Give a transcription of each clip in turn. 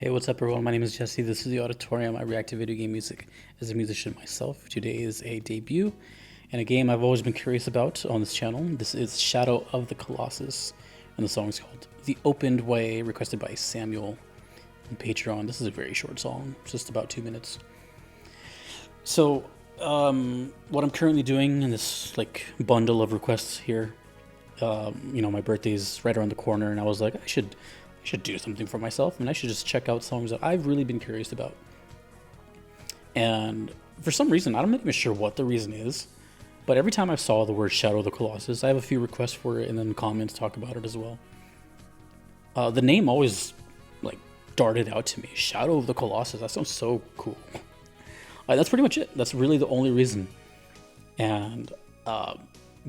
Hey, what's up, everyone? My name is Jesse. This is the Auditorium. I react to video game music as a musician myself. Today is a debut and a game I've always been curious about on this channel. This is Shadow of the Colossus, and the song is called The Opened Way, requested by Samuel on Patreon. This is a very short song, just about 2 minutes. So, what I'm currently doing in this bundle of requests here, my birthday's right around the corner, and I was like, I should do something for myself, and I should just check out songs that I've really been curious about. And for some reason, I'm not even sure what the reason is, but every time I saw the word Shadow of the Colossus, I have a few requests for it, and then comments talk about it as well. The name always darted out to me. Shadow of the Colossus. That sounds so cool. That's pretty much it. That's really the only reason. And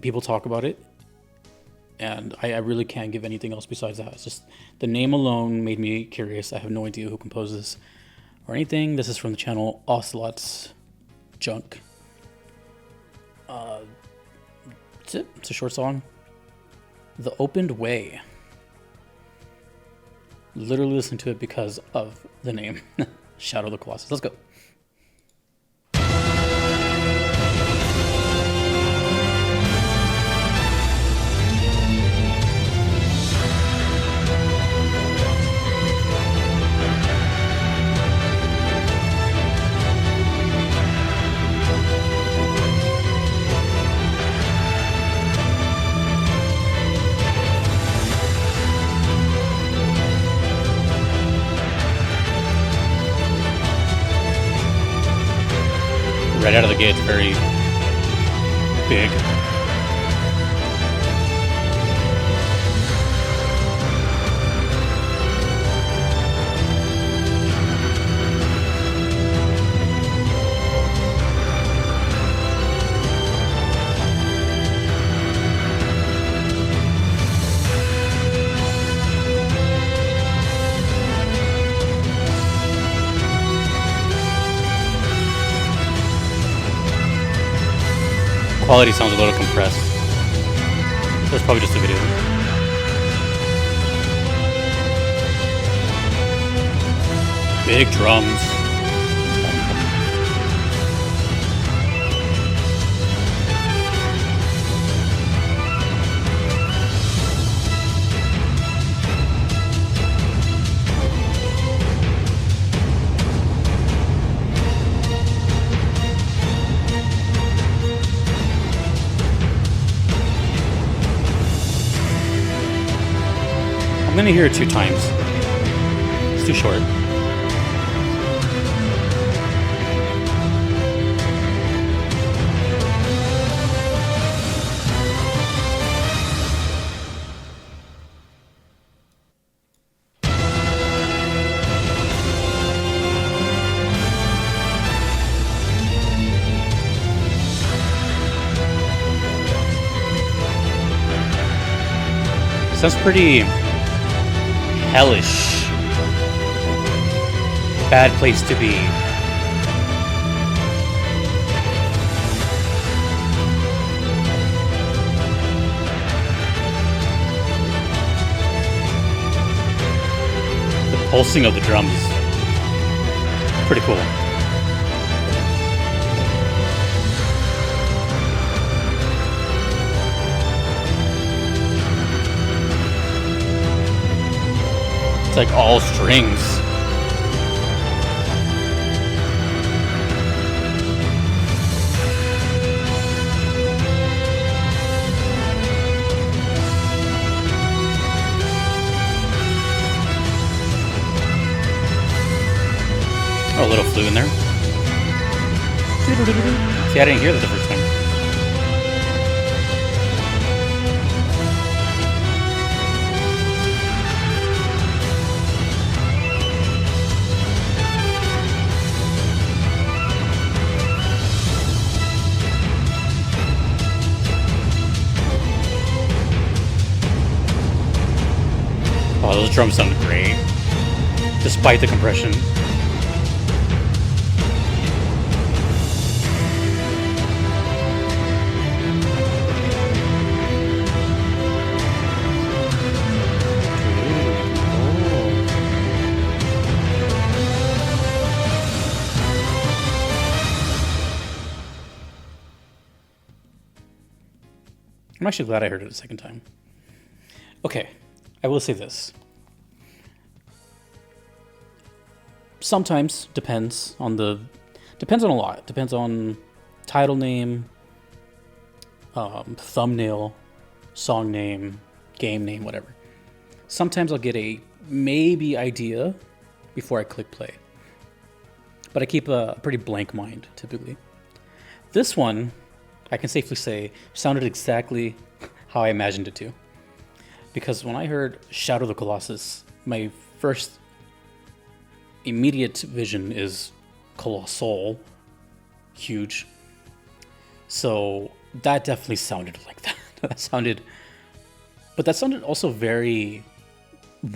people talk about it, and I really can't give anything else besides that. It's just the name alone made me curious. I have no idea who composed this or anything. This is from the channel Ocelot's Junk. That's it. It's a short song. The Opened Way. Literally listen to it because of the name. Shadow of the Colossus. Let's go. Right out of the gate, it's very big. Quality sounds a little compressed. That's probably just a video. Big drums. I'm gonna hear it 2 times. It's too short. Sounds pretty hellish. Bad place to be. The pulsing of the drums is pretty cool. It's like all strings. Oh, a little flute in there. See, I didn't hear that the first time. Oh, those drums sound great, despite the compression. I'm actually glad I heard it a second time. Okay, I will say this. Sometimes depends on a lot. Depends on title name, thumbnail, song name, game name, whatever. Sometimes I'll get a maybe idea before I click play. But I keep a pretty blank mind, typically. This one, I can safely say, sounded exactly how I imagined it to. Because when I heard Shadow of the Colossus, my first immediate vision is colossal, huge. So that definitely sounded like that. That sounded also very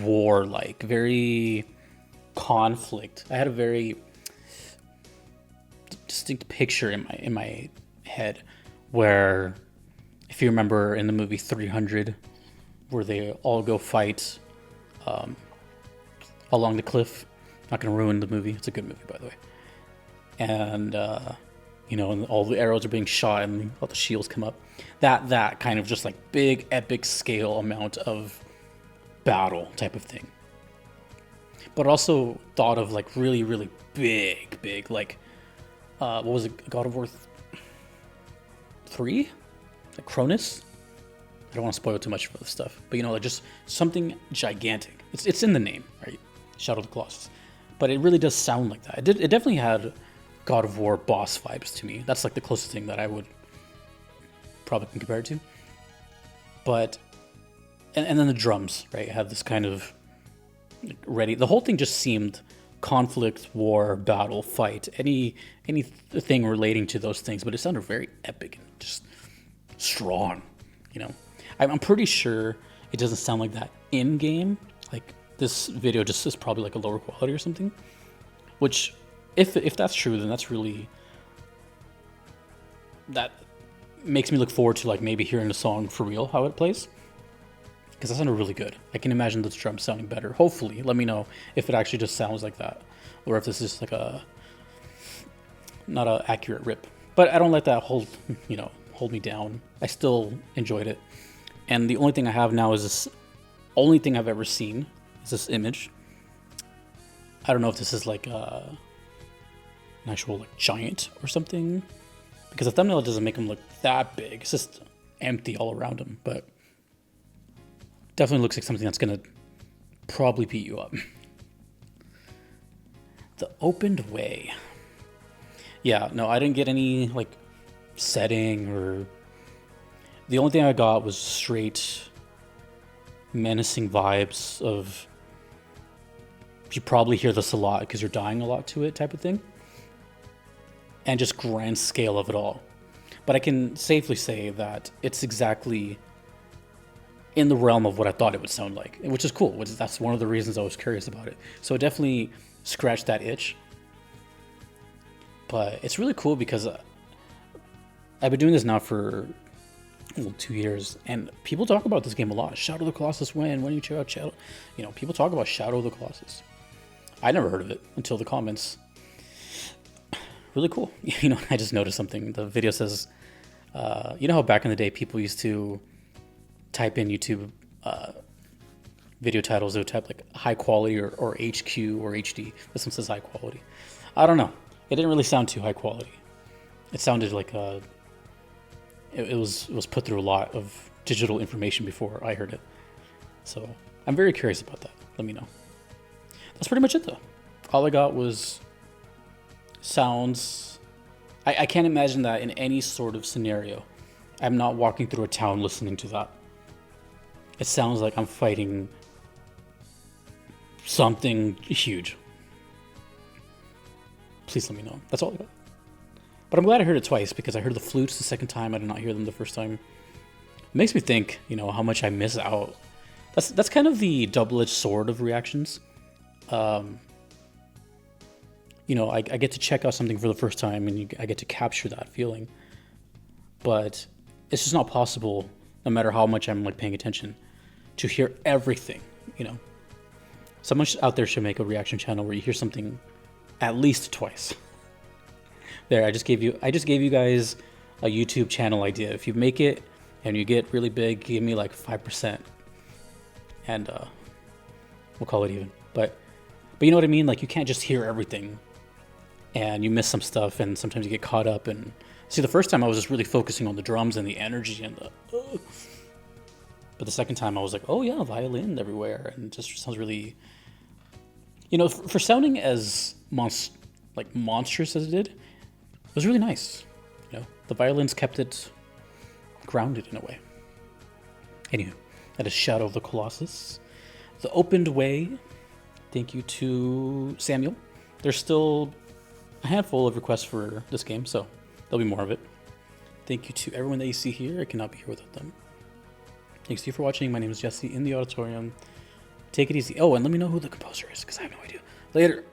warlike, very conflict. I had a very distinct picture in my head where, if you remember in the movie 300, where they all go fight along the cliff. Not going to ruin the movie. It's a good movie, by the way. And and all the arrows are being shot and all the shields come up. That kind of just like big epic scale amount of battle type of thing. But also thought of like really, really big, like what was it? God of War 3? Like Cronus? I don't want to spoil too much for the stuff, but like just something gigantic. It's in the name, right? Shadow of the Colossus. But it really does sound like that. It definitely had God of War boss vibes to me. That's like the closest thing that I would probably compare it to. But and then the drums, right? Have this kind of ready. The whole thing just seemed conflict, war, battle, fight, anything relating to those things. But it sounded very epic and just strong. I'm pretty sure it doesn't sound like that in game. Like this video just is probably like a lower quality or something. Which, if that's true, then that makes me look forward to like maybe hearing the song for real, how it plays. Because that sounded really good. I can imagine the drums sounding better. Hopefully, let me know if it actually just sounds like that, or if this is like not a accurate rip. But I don't let that hold me down. I still enjoyed it. And the only thing I have now is this. Only thing I've ever seen is this image. I don't know if this is like an actual like giant or something, because the thumbnail doesn't make him look that big. It's just empty all around him, but definitely looks like something that's gonna probably beat you up. The Opened Way. Yeah, no, I didn't get any like setting, or the only thing I got was straight menacing vibes of, you probably hear this a lot because you're dying a lot to it type of thing, and just grand scale of it all. But I can safely say that it's exactly in the realm of what I thought it would sound like, which is cool. That's one of the reasons I was curious about it. So it definitely scratched that itch. But it's really cool because I've been doing this now for 2 years, and people talk about this game a lot. Shadow of the Colossus, when you check out Shadow, people talk about Shadow of the Colossus. I never heard of it until the comments. Really cool. I just noticed something. The video says, how back in the day people used to type in YouTube video titles, they would type like high quality or HQ or HD. This one says high quality. I don't know. It didn't really sound too high quality. It sounded like it was put through a lot of digital information before I heard it. So I'm very curious about that. Let me know. That's pretty much it though. All I got was sounds. I can't imagine that in any sort of scenario. I'm not walking through a town listening to that. It sounds like I'm fighting something huge. Please let me know. That's all I got. But I'm glad I heard it twice, because I heard the flutes the second time. I did not hear them the first time. It makes me think, how much I miss out. That's kind of the double-edged sword of reactions. I get to check out something for the first time, and I get to capture that feeling. But it's just not possible, no matter how much I'm like paying attention, to hear everything. Someone out there should make a reaction channel where you hear something at least twice. There, I just gave you guys a YouTube channel idea. If you make it And you get really big, give me like 5%, and we'll call it even. But you know what I mean? Like, you can't just hear everything, and you miss some stuff, and sometimes you get caught up. And see, the first time I was just really focusing on the drums and the energy and the. But the second time I was like, oh yeah, violin everywhere, and it just sounds really. You know, for sounding as monstrous as it did, it was really nice. You know, the violins kept it grounded in a way. Anywho, that is Shadow of the Colossus. The Opened Way. Thank you to Samuel. There's still a handful of requests for this game, so there'll be more of it. Thank you to everyone that you see here. I cannot be here without them. Thanks to you for watching. My name is Jesse in the auditorium. Take it easy. Oh, and let me know who the composer is, because I have no idea. Later.